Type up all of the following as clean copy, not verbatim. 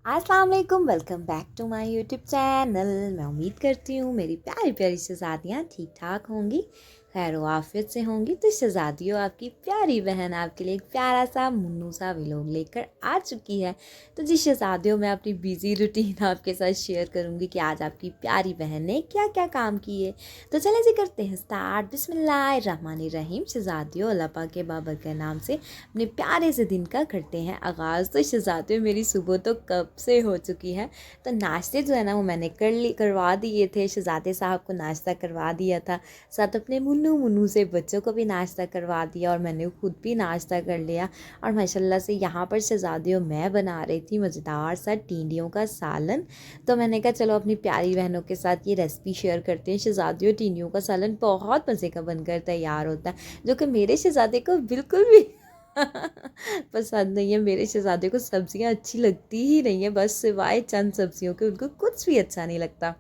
अस्सलाम वालेकुम, welcome back to my YouTube channel. मैं उम्मीद करती हूँ मेरी प्यारी प्यारी शहज़ादियाँ ठीक ठाक होंगी, खैर आफियत से होंगी। तो शहज़ादियों, आपकी प्यारी बहन आपके लिए एक प्यारा सा मुन्नू सा व्लॉग लेकर आ चुकी है। तो जी शहज़ादियों, मैं अपनी बिज़ी रूटीन आपके साथ शेयर करूँगी कि आज आपकी प्यारी बहन ने क्या क्या काम किए। तो चलें जी, करते हैं स्टार्ट। बिस्मिल्लाहिर्रहमानिर्रहीम। शहज़ादियों, अल्लाह पाक के बाबर के नाम से अपने प्यारे से दिन का करते हैं आगाज़। तो शहज़ादियों, मेरी सुबह तो कब से हो चुकी है। तो नाश्ते जो है ना वो मैंने करवा दिए थे। शहज़ादे साहब को नाश्ता करवा दिया था, साथ अपने मुन्नू मुन्नू से बच्चों को भी नाश्ता करवा दिया और मैंने खुद भी नाश्ता कर लिया। और माशाल्लाह से यहाँ पर शहज़ादियों मैं बना रही थी मज़ेदार सा टिंडियों का सालन। तो मैंने कहा चलो अपनी प्यारी बहनों के साथ ये रेसिपी शेयर करते हैं। शहज़ादियों, टिंडियों का सालन बहुत मज़े का बनकर तैयार होता है, जो कि मेरे शहज़ादे को बिल्कुल भी पसंद नहीं है। मेरे शहज़ादे को सब्जियां अच्छी लगती ही नहीं है, बस सिवाय चंद सब्जियों के उनको कुछ भी अच्छा नहीं लगता।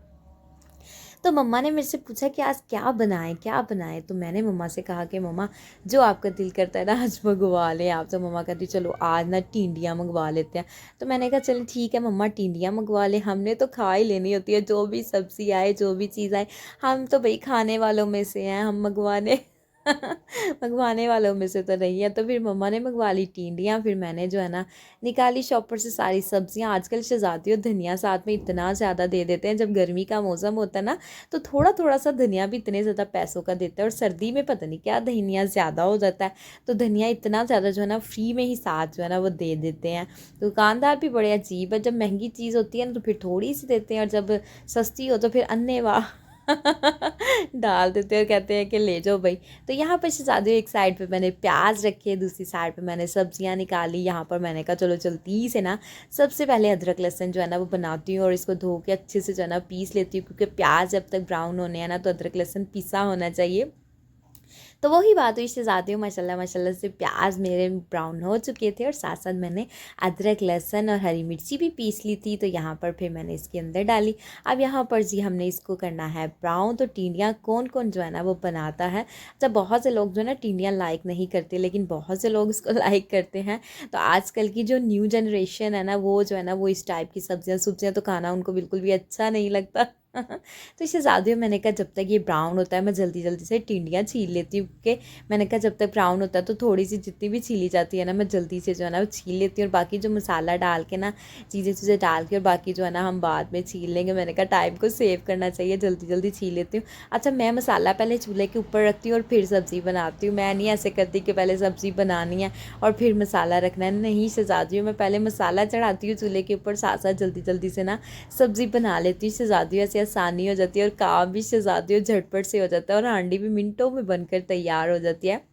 तो मम्मा ने मेरे से पूछा कि आज क्या बनाएं क्या बनाएं। तो मैंने मम्मा से कहा कि मम्मा, जो आपका दिल करता है ना आज मंगवा लें आप। तो मम्मा कहती चलो आज ना टिंडियाँ मंगवा लेते हैं। तो मैंने कहा चलो ठीक है मम्मा, टिंडियाँ मंगवा लें, हमने तो खा ही लेनी होती है, जो भी सब्ज़ी आए जो भी चीज़ आए। हम तो भाई खाने वालों में से हैं, हम मंगवाने मंगवाने वालों में से तो नहीं है। तो फिर मम्मा ने मंगवा ली टिंडियाँ, फिर मैंने जो है ना निकाली शॉपर से सारी सब्जियाँ। आजकल शहज़ादियों धनिया साथ में इतना ज़्यादा दे देते हैं, जब गर्मी का मौसम होता है ना तो थोड़ा थोड़ा सा धनिया भी इतने ज़्यादा पैसों का देता है। और सर्दी में पता नहीं क्या धनिया ज़्यादा हो जाता है, तो धनिया इतना ज़्यादा जो है ना फ्री में ही साथ जो है ना वो दे देते हैं। तो दुकानदार भी बड़े अजीब है, जब महंगी चीज़ होती है ना तो फिर थोड़ी सी देते हैं, और जब सस्ती हो तो फिर अन्य वाह डाल देते हैं और कहते हैं कि ले जाओ भाई। तो यहाँ पर शहज़ादी एक साइड पे मैंने प्याज रखे, दूसरी साइड पे मैंने सब्जियाँ निकाली। यहाँ पर मैंने कहा चलो जल्दी से ना सबसे पहले अदरक लहसुन जो है ना वो बनाती हूँ और इसको धो के अच्छे से जो है ना पीस लेती हूँ, क्योंकि प्याज जब तक ब्राउन होने हैं ना तो अदरक लहसुन पिसा होना चाहिए। तो वही बात हुई शहज़ादी हूँ, माशाल्लाह माशाल्लाह से प्याज मेरे ब्राउन हो चुके थे और साथ साथ मैंने अदरक लहसुन और हरी मिर्ची भी पीस ली थी। तो यहाँ पर फिर मैंने इसके अंदर डाली। अब यहाँ पर जी हमने इसको करना है ब्राउन। तो टिंडियाँ कौन कौन जो है ना वो बनाता है। जब बहुत से लोग जो है ना टिंडियाँ लाइक नहीं करते, लेकिन बहुत से लोग इसको लाइक करते हैं। तो आजकल की जो न्यू जनरेशन है ना वो जो है ना वो इस टाइप की सब्जियाँ सब्जियाँ तो खाना उनको बिल्कुल भी अच्छा नहीं लगता। तो इससे ज़्यादा मैंने कहा जब तक ये ब्राउन होता है मैं जल्दी जल्दी से टिंडियाँ छील लेती हूँ, क्योंकि मैंने कहा जब तक ब्राउन होता है तो थोड़ी सी जितनी भी छीली जाती है ना मैं जल्दी से जो है ना वो छील लेती हूँ। और बाकी जो मसाला डाल के ना चीज़ें डाल के और बाकी जो है ना हम बाद में छील लेंगे। मैंने कहा टाइम को सेव करना चाहिए, जल्दी जल्दी छील लेती हूँ। अच्छा, मैं मसाला पहले चूल्हे के ऊपर रखती हूँ और फिर सब्ज़ी बनाती हूँ। मैं नहीं ऐसे करती कि पहले सब्ज़ी बनानी है और फिर मसाला रखना है, नहीं शहज़ादी हूँ। मैं पहले मसाला चढ़ाती हूँ चूल्हे के ऊपर, साथ साथ जल्दी जल्दी से ना सब्ज़ी बना लेती हूँ। शहज़ादी ऐसे आसानी हो जाती है और काम भी शहज़ादी झटपट से हो जाता है और हांडी भी मिनटों में बनकर तैयार हो जाती है।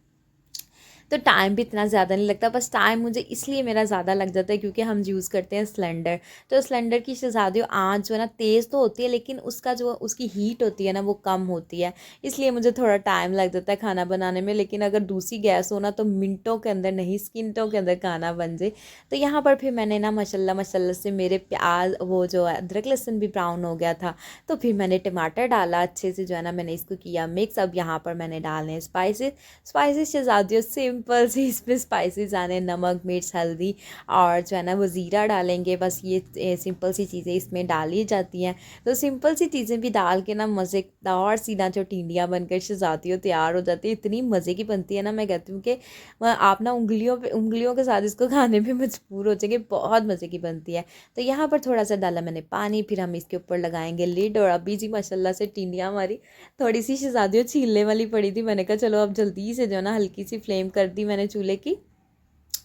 तो टाइम भी इतना ज़्यादा नहीं लगता, बस टाइम मुझे इसलिए मेरा ज़्यादा लग जाता है क्योंकि हम यूज़ करते हैं सिलेंडर। तो सिलेंडर की शहज़ादी आँच जो है ना तेज़ तो होती है, लेकिन उसका जो उसकी हीट होती है ना वो कम होती है, इसलिए मुझे थोड़ा टाइम लग जाता है खाना बनाने में। लेकिन अगर दूसरी गैस हो ना तो मिनटों के अंदर नहीं सेकंडों के अंदर खाना बन जाए। तो यहाँ पर फिर मैंने ना माशाल्लाह माशाल्लाह से मेरे प्याज वो जो है अदरक लहसुन भी ब्राउन हो गया था। तो फिर मैंने टमाटर डाला अच्छे से जो है ना मैंने इसको किया मिक्स। अब यहाँ पर मैंने डालने हैं स्पाइसेस। स्पाइसेस शहज़ादियों सिंपल सी इसमें स्पाइसेस आने, नमक मिर्च हल्दी और जो है ना वो ज़ीरा डालेंगे, बस ये सिंपल सी चीज़ें इसमें डाली जाती हैं। तो सिंपल सी चीज़ें भी डाल के ना मज़ेदार सी ना जो टिंडियाँ बनकर शहज़ादियों तैयार हो जाती है, इतनी मज़े की बनती है ना। मैं कहती हूँ कि आप ना उंगलियों के साथ इसको खाने पे मजबूर हो जाएंगे, बहुत मज़े की बनती है। तो यहाँ पर थोड़ा सा डाला मैंने पानी, फिर हम इसके ऊपर लगाएंगे लिड। और अभी जी माशाल्लाह से टिंडियाँ हमारी थोड़ी सी शहज़ादियों छीलने वाली पड़ी थी। मैंने कहा चलो अब जल्दी से जो है ना हल्की सी फ्लेम कर दी मैंने चूल्हे की।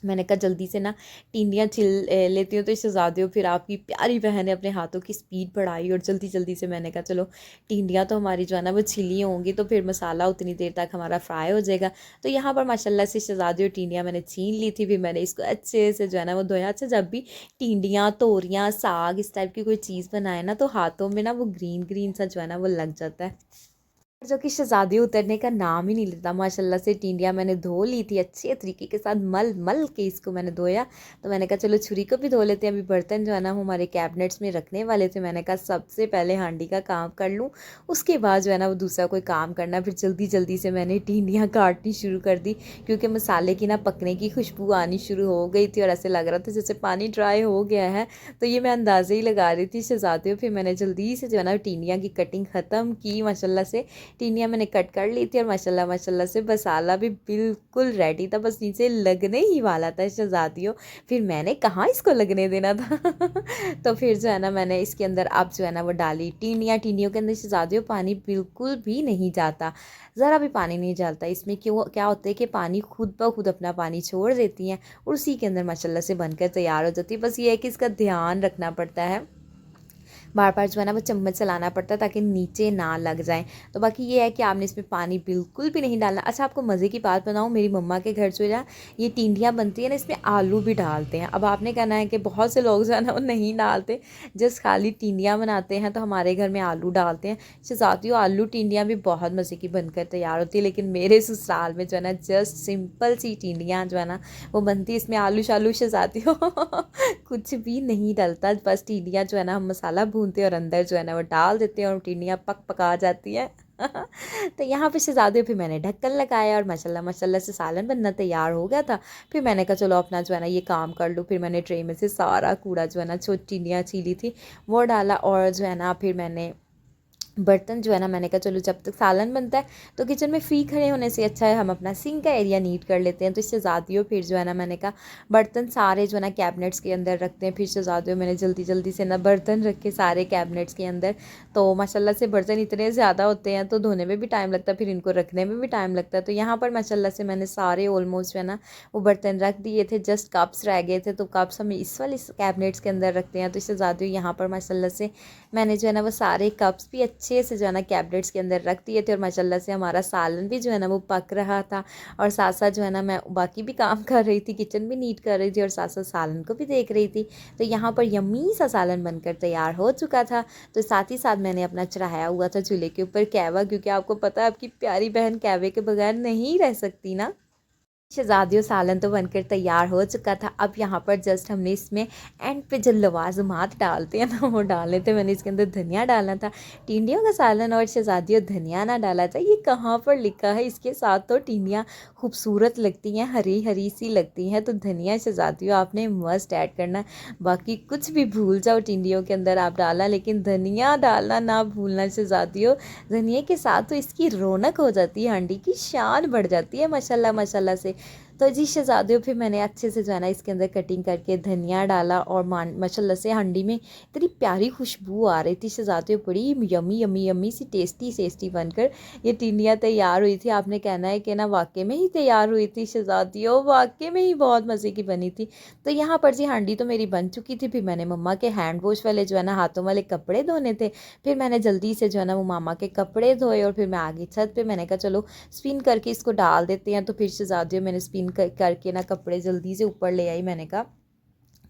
मैंने कहा जल्दी से ना टिंडियाँ छिल लेती हूँ। तो शहज़ादियों फिर आपकी प्यारी बहन ने अपने हाथों की स्पीड बढ़ाई और जल्दी जल्दी से मैंने कहा चलो टिंडियाँ तो हमारी जो है ना वो छिली होंगी, तो फिर मसाला उतनी देर तक हमारा फ्राई हो जाएगा। तो यहाँ पर माशाल्लाह से शहज़ादियों टिंडियाँ मैंने छीन ली थी, फिर मैंने इसको अच्छे से जो है ना वो धोया। अच्छा, जब भी टिंडियाँ तोरियाँ साग इस टाइप की कोई चीज़ बनाए ना तो हाथों में ना वो ग्रीन ग्रीन सा जो है ना वो लग जाता है। जो कि शहज़ादी उतरने का नाम ही नहीं लेता। माशाल्लाह से टिंडियाँ मैंने धो ली थी अच्छे तरीके के साथ, मल मल के इसको मैंने धोया। तो मैंने कहा चलो छुरी को भी धो लेते हैं। अभी बर्तन जो है ना वो हमारे कैबिनेट्स में रखने वाले थे। मैंने कहा सबसे पहले हांडी का काम कर लूँ, उसके बाद जो है ना वो दूसरा कोई काम करना। फिर जल्दी जल्दी से मैंने टिंडियाँ काटनी शुरू कर दी, क्योंकि मसाले की ना पकने की खुशबू आनी शुरू हो गई थी और ऐसे लग रहा था जैसे पानी ड्राई हो गया है। तो ये मैं अंदाज़े ही लगा रही थी शहज़ादी। फिर मैंने जल्दी से जो है ना टिंडियाँ की कटिंग ख़त्म की। माशाल्लाह से टिनिया मैंने कट कर ली थी और माशाल्लाह माशाल्लाह से मसाला भी बिल्कुल रेडी था, बस नीचे लगने ही वाला था शहज़ादियों। फिर मैंने कहाँ इसको लगने देना था तो फिर जो है ना मैंने इसके अंदर अब जो है ना वो डाली टिनिया। टिनियों के अंदर शहज़ादियों पानी बिल्कुल भी नहीं जाता, ज़रा भी पानी नहीं जाता इसमें। क्यों क्या होता है कि पानी खुद ब खुद अपना पानी छोड़ देती हैं और उसी के अंदर माशाल्लाह से बनकर तैयार हो जाती है। बस ये है कि इसका ध्यान रखना पड़ता है, बार बार जो है ना वो चम्मच चलाना पड़ता है ताकि नीचे ना लग जाए। तो बाकी ये है कि आपने इसमें पानी बिल्कुल भी नहीं डालना। अच्छा आपको मज़े की बात बताऊँ, मेरी मम्मा के घर जो है ये टिंडियाँ बनती है ना इसमें आलू भी डालते हैं। अब आपने कहना है कि बहुत से लोग जो है ना वो नहीं डालते, जस्ट खाली टिंडियाँ बनाते हैं, तो हमारे घर में आलू डालते हैं। शहज़ादियों आलू टिंडियाँ भी बहुत मज़े की बनकर तैयार होती है, लेकिन मेरे ससुराल में जो है ना जस्ट सिंपल सी टिंडियाँ जो है ना वो बनती है, इसमें आलू शालू शहज़ादियों कुछ भी नहीं डलता। बस टिंडियाँ जो है ना हम मसाला भूनते हैं और अंदर जो है ना वो डाल देते हैं और टिंडियाँ पक पका जाती हैं तो यहाँ पे शहज़ादी फिर मैंने ढक्कन लगाया और माशाल्लाह माशाल्लाह से सालन बनना तैयार हो गया था। फिर मैंने कहा चलो अपना जो है ना ये काम कर लूँ। फिर मैंने ट्रे में से सारा कूड़ा जो है ना जो टिंडियाँ छीली थी वो डाला और जो है ना फिर मैंने बर्तन जो है ना मैंने कहा चलो जब तक सालन बनता है तो किचन में फ्री खड़े होने से अच्छा है हम अपना सिंक का एरिया नीट कर लेते हैं। तो शहज़ादियों फिर जो है ना मैंने कहा बर्तन सारे जो है ना कैबिनेट्स के अंदर रखते हैं। फिर शहज़ादियों मैंने जल्दी जल्दी से ना बर्तन रखे सारे कैबिनेट्स के अंदर। तो माशाल्लाह से बर्तन इतने ज़्यादा होते हैं तो धोने में भी टाइम लगता है, फिर इनको रखने में भी टाइम लगता है। तो यहाँ पर माशाल्लाह से मैंने सारे ऑलमोस्ट जो है ना वो बर्तन रख दिए थे, जस्ट कप्स रह गए थे। तो कप्स हम इस वाले कैबिनेट्स के अंदर रखते हैं। तो शहज़ादियों यहाँ पर माशाल्लाह से मैंने जो है ना वो सारे कप्स भी अच्छे से जो है ना कैबिनेट्स के अंदर रख दिए थे और माशाल्लाह से हमारा सालन भी जो है ना वो पक रहा था और साथ साथ जो है ना मैं बाकी भी काम कर रही थी, किचन भी नीट कर रही थी और साथ साथ सालन को भी देख रही थी। तो यहाँ पर यम्मी सा सालन बनकर तैयार हो चुका था। तो साथ ही साथ मैंने अपना चढ़ाया हुआ था चूल्हे के ऊपर कहवा, क्योंकि आपको पता है आपकी प्यारी बहन कहवे के बगैर नहीं रह सकती ना। शहज़ादियों सालन तो बनकर तैयार हो चुका था। अब यहाँ पर जस्ट हमने इसमें एंड पे जो लवाजमात डालते हैं ना वो डाले थे। मैंने इसके अंदर धनिया डालना था। टिंडियों का सालन और शहज़ादियों धनिया ना डाला था, ये कहाँ पर लिखा है? इसके साथ तो टिंडियाँ खूबसूरत लगती हैं, हरी हरी सी लगती हैं। तो धनिया शहज़ादियों आपने मस्ट ऐड करना, बाकी कुछ भी भूल जाओ टिंडियों के अंदर आप डालना, लेकिन धनिया डालना ना भूलना शहज़ादियों। धनिया के साथ तो इसकी रौनक हो जाती है, हांडी की शान बढ़ जाती है माशाल्लाह माशाल्लाह से। तो जी शहज़ादियों फिर मैंने अच्छे से जो है ना इसके अंदर कटिंग करके धनिया डाला और माशाल्लाह से हांडी में इतनी प्यारी खुशबू आ रही थी शहज़ादियों, बड़ी यमी यमी यमी सी टेस्टी बनकर ये टिंडियाँ तैयार हुई थी। आपने कहना है कि ना वाकई में ही तैयार हुई थी शहज़ादियों, वाकई में ही बहुत मज़े की बनी थी। तो यहाँ पर जी हांडी तो मेरी बन चुकी थी। फिर मैंने मम्मा के हैंड वॉश वाले जो है ना हाथों वाले कपड़े धोने थे, फिर मैंने जल्दी से जो है ना वो मामा के कपड़े धोए और फिर मैं आ गई छत पे। मैंने कहा चलो स्पिन करके इसको डाल देते हैं। तो फिर शहज़ादियों मैंने स्पिन करके ना कपड़े जल्दी से ऊपर ले आई। मैंने कहा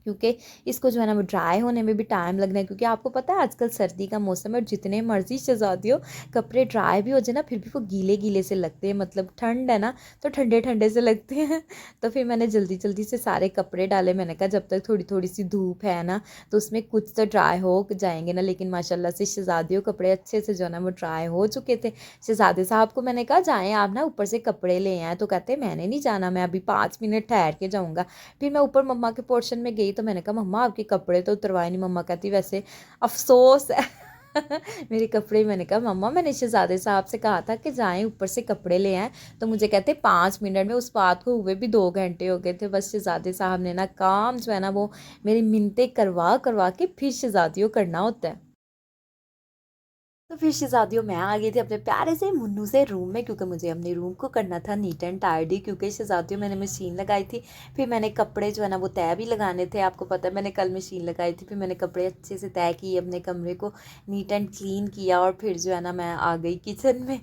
क्योंकि इसको जो है ना वो ड्राई होने में भी टाइम लगना है, क्योंकि आपको पता है आजकल सर्दी का मौसम है और जितने मर्जी शहज़ादियों कपड़े ड्राई भी हो जाए ना फिर भी वो गीले गीले से लगते हैं, मतलब ठंड है ना तो ठंडे ठंडे से लगते हैं तो फिर मैंने जल्दी जल्दी से सारे कपड़े डाले। मैंने कहा जब तक थोड़ी थोड़ी सी धूप है ना तो उसमें कुछ तो ड्राई हो जाएंगे ना। लेकिन माशाल्लाह से शहज़ादियों कपड़े अच्छे से जो है ना वो ड्राई हो चुके थे। शहज़ादे साहब को मैंने कहा जाएँ आप ना ऊपर से कपड़े ले आएँ, तो कहते मैंने नहीं जाना, मैं अभी 5 मिनट ठहर के जाऊँगा। फिर मैं ऊपर मम्मा के पोर्शन में गई तो मैंने कहा मम्मा आपके कपड़े तो उतरवाए नहीं। मम्मा कहती वैसे अफसोस है मेरे कपड़े। मैंने कहा मम्मा मैंने शहज़ादे साहब से कहा था कि जाएं ऊपर से कपड़े ले आएँ, तो मुझे कहते 5 मिनट में, उस बात को हुए भी 2 घंटे हो गए थे। बस शहज़ादे साहब ने ना काम जो है ना वो मेरी मिन्नतें करवा करवा के फिर शहज़ादियों करना होता है। तो फिर शहज़ादियों मैं आ गई थी अपने प्यारे से मुन्नू से रूम में, क्योंकि मुझे अपने रूम को करना था नीट एंड टाइडी। क्योंकि शहज़ादियों मैंने मशीन लगाई थी, फिर मैंने कपड़े जो है ना वो तय भी लगाने थे। आपको पता है मैंने कल मशीन लगाई थी, फिर मैंने कपड़े अच्छे से तय किए, अपने कमरे को नीट एंड क्लीन किया और फिर जो है ना मैं आ गई किचन में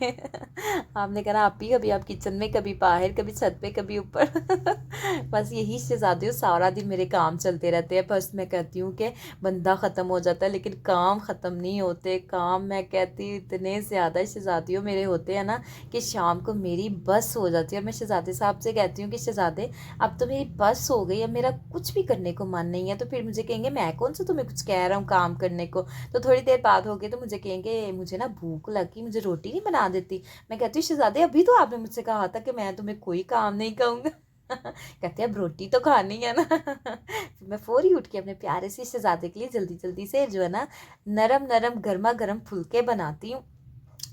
आपने कहा आप ही कभी आप किचन में, कभी बाहर, कभी छत पे, कभी ऊपर बस यही शहज़ादियों सारा दिन मेरे काम चलते रहते हैं। बस मैं कहती हूँ कि बंदा ख़त्म हो जाता है लेकिन काम ख़त्म नहीं होते। काम मैं कहती हूँ इतने ज़्यादा शहज़ादियों मेरे होते हैं ना कि शाम को मेरी बस हो जाती है। और मैं शहज़ादे साहब से कहती हूँ कि शहज़ादे अब तो मेरी बस हो गई, अब मेरा कुछ भी करने को मन नहीं है। तो फिर मुझे कहेंगे मैं कौन सा तुम्हें कुछ कह रहा हूँ काम करने को। तो थोड़ी देर बाद हो गई तो मुझे कहेंगे मुझे ना भूख लगी, मुझे रोटी नहीं बना देती। मैं कहती हूँ शहज़ादे अभी तो आपने मुझसे कहा था कि मैं तुम्हें कोई काम नहीं कहूँगा। कहते हैं अब रोटी तो खानी है ना। फिर मैं फौरी उठ के अपने प्यारे से शहज़ादे के लिए जल्दी जल्दी से जो है ना नरम नरम गर्मा गर्म फुलके बनाती हूँ।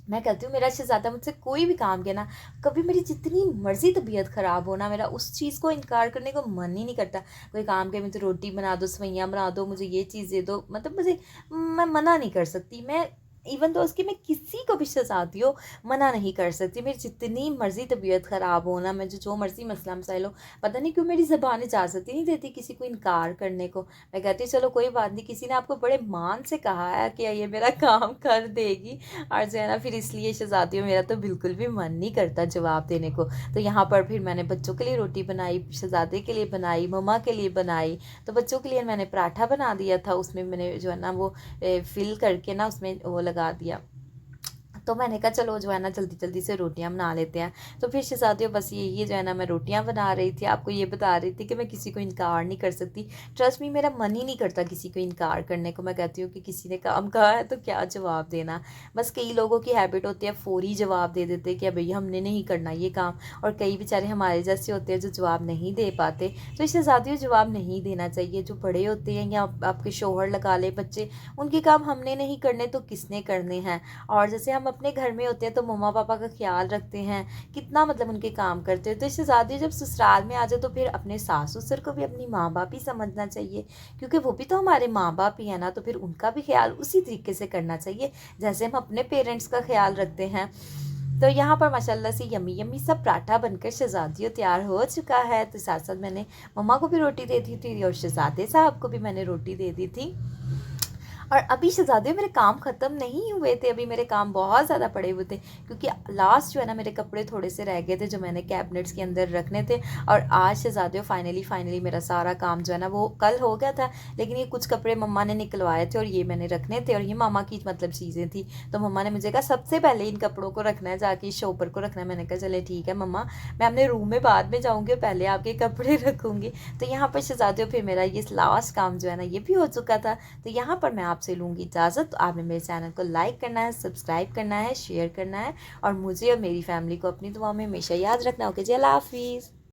मैं कहती हूँ मेरा शहज़ादा मुझसे कोई भी काम के ना, कभी मेरी जितनी मर्जी तबीयत ख़राब हो ना, मेरा उस चीज़ को इनकार करने को मन ही नहीं करता। कोई काम के मुझे रोटी बना दो, सवैयाँ बना दो, मुझे ये चीज़ दे दो, मतलब मुझे मैं मना नहीं कर सकती। मैं इवन तो उसकी मैं किसी को भी शहज़ादियों मना नहीं कर सकती। मेरी जितनी मर्ज़ी तबीयत ख़राब हो ना, मुझे जो मर्ज़ी मसला मसाइल हो, पता नहीं क्यों मेरी ज़बान इजाज़त ही नहीं देती किसी को इनकार करने को। मैं कहती हूँ चलो कोई बात नहीं, किसी ने आपको बड़े मान से कहा है कि ये मेरा काम कर देगी, और जो है ना फिर इसलिए शहज़ादियों मेरा तो बिल्कुल भी मन नहीं करता जवाब देने को। तो यहाँ पर फिर मैंने बच्चों के लिए रोटी बनाई, शहज़ादे के लिए बनाई, मम्मा के लिए बनाई। तो बच्चों के लिए मैंने पराठा बना दिया था, उसमें मैंने जो है ना वो फिल करके ना उसमें वो लगा दिया। तो मैंने कहा चलो जो है ना जल्दी जल्दी से रोटियां बना लेते हैं। तो फिर शहज़ादियों बस यही जो है ना मैं रोटियां बना रही थी, आपको ये बता रही थी कि मैं किसी को इनकार नहीं कर सकती। ट्रस्ट मी, मेरा मन ही नहीं करता किसी को इनकार करने को। मैं कहती हूँ कि किसी ने काम कहा है तो क्या जवाब देना। बस कई लोगों की हैबिट होती है फ़ौरी जवाब दे देते कि भाई हमने नहीं करना ये काम, और कई बेचारे हमारे जैसे होते हैं जो जवाब नहीं दे पाते। तो इससे शहज़ादियों जवाब नहीं देना चाहिए। जो बड़े होते हैं या आपके शोहर लगा ले बच्चे, उनके काम हमने नहीं करने तो किसने करने हैं। और जैसे हम अपने घर में होते हैं तो मम्मा पापा का ख्याल रखते हैं, कितना मतलब उनके काम करते हैं। तो इससे ज़्यादा जब ससुराल में आ जाए तो फिर अपने सास ससुर को भी अपनी माँ बाप ही समझना चाहिए, क्योंकि वो भी तो हमारे माँ बाप ही है ना। तो फिर उनका भी ख्याल उसी तरीके से करना चाहिए जैसे हम अपने पेरेंट्स का ख्याल रखते हैं। तो यहाँ पर माशाल्लाह से यम्मी यम्मी सब पराठा बनकर शहज़ादियों तैयार हो चुका है। तो साथ साथ मैंने मम्मा को भी रोटी दे दी थी और शहज़ादे साहब को भी मैंने रोटी दे दी थी। और अभी शहज़ादियों मेरे काम ख़त्म नहीं हुए थे, अभी मेरे काम बहुत ज़्यादा पड़े हुए थे, क्योंकि लास्ट जो है ना मेरे कपड़े थोड़े से रह गए थे जो मैंने कैबिनेट्स के अंदर रखने थे। और आज शहज़ादियों फाइनली मेरा सारा काम जो है ना वो कल हो गया था, लेकिन ये कुछ कपड़े मम्मा ने निकलवाए थे और ये मैंने रखने थे, और ये मामा की मतलब चीज़ें थी। तो मम्मा ने मुझे कहा सबसे पहले इन कपड़ों को रखना है, जाके शॉपर को रखना है। मैंने कहा चले ठीक है मम्मा, मैं अपने रूम में बाद में जाऊँगी, पहले आपके कपड़े रखूँगी। तो यहाँ पर शहज़ादियों फिर मेरा ये लास्ट काम जो है ना ये भी हो चुका था। तो यहाँ पर मैं आपसे लूँगी इजाज़त। तो आपने मेरे चैनल को लाइक करना है, सब्सक्राइब करना है, शेयर करना है, और मुझे और मेरी फैमिली को अपनी दुआ में हमेशा याद रखना। ओके जी, अल्लाह हाफिज़।